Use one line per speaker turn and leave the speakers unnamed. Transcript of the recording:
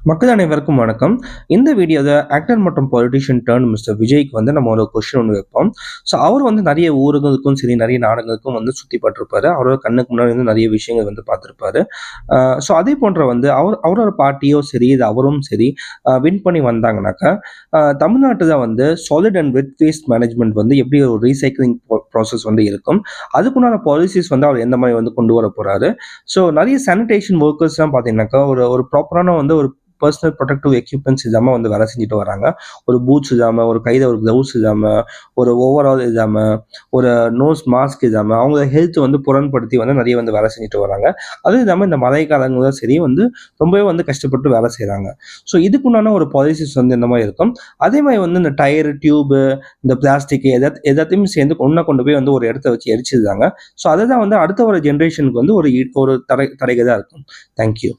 மக்கள் அனைவருக்கும் வணக்கம். இந்த வீடியோல ஆக்டர் மற்றும் பொலிட்டீஷியன் டர்ன் மிஸ்டர் விஜய்க்கு வந்து நம்ம ஒரு கொஸ்டின் ஒண்ணு வைப்போம். ஸோ அவர் வந்து நெறைய ஊர்களுக்கும் சரி, நெறைய நாடுகளுக்கும் வந்து சுத்தி பார்த்திருப்பாரு. அவரோட கண்ணுக்கு முன்னாடி வந்து நெறைய விஷயங்கள் வந்து பார்த்திருப்பாரு. ஸோ அதே போன்ற வந்து அவரோட பார்ட்டியோ சரி, இது அவரும் சரி வின் பண்ணி வந்தாங்கனாக்கா, தமிழ்நாட்டுல வந்து solid and wet waste management வந்து எப்படி ஒரு ரீசைக்ளிங் ப்ராசஸ் வந்து இருக்கும். அதுக்குண்டான பாலிசிஸ் வந்து அவர் எந்த மாரி வந்து கொண்டு வரப் போறாரு. ஸோ நெறைய சானிடேஷன் வொர்க்கர்ஸ்லாம் பார்த்தீங்கன்னாக்கா, ஒரு ஒரு ப்ராப்பரான வந்து ஒரு பர்சனல் ப்ரொடெக்டிவ் எக்யூப்மெண்ட்ஸ் இல்லாம வந்து வேலை செஞ்சுட்டு வராங்க. ஒரு பூட்ஸ் இல்லாம, ஒரு கையில ஒரு கிளவுஸ் இல்லாம, ஒரு ஓவரால் இல்லாம, ஒரு நோஸ் மாஸ்க் இல்லாம, அவங்க ஹெல்த் வந்து புறன்படுத்தி வந்து நெறைய வந்து வேலை செஞ்சுட்டு வராங்க. அதுவும் இல்லாம இந்த மழை காலங்களும் சரி வந்து ரொம்பவே வந்து கஷ்டப்பட்டு வேலை செய்றாங்க. ஸோ இதுக்குண்டான ஒரு பாலிசிஸ் வந்து இந்த மாரி இருக்கும். அதே மாரி வந்து இந்த டயர், டியூபு, இந்த பிளாஸ்டிக் எல்லாத்தையுமே சேர்ந்து ஒண்ணா கொண்டு போய் வந்து ஒரு இடத்த வச்சு எரிச்சிடுறாங்க. ஸோ அதுதான் வந்து அடுத்த ஒரு ஜெனரேஷனுக்கு வந்து ஒரு தடைகதா இருக்கும். Thank you.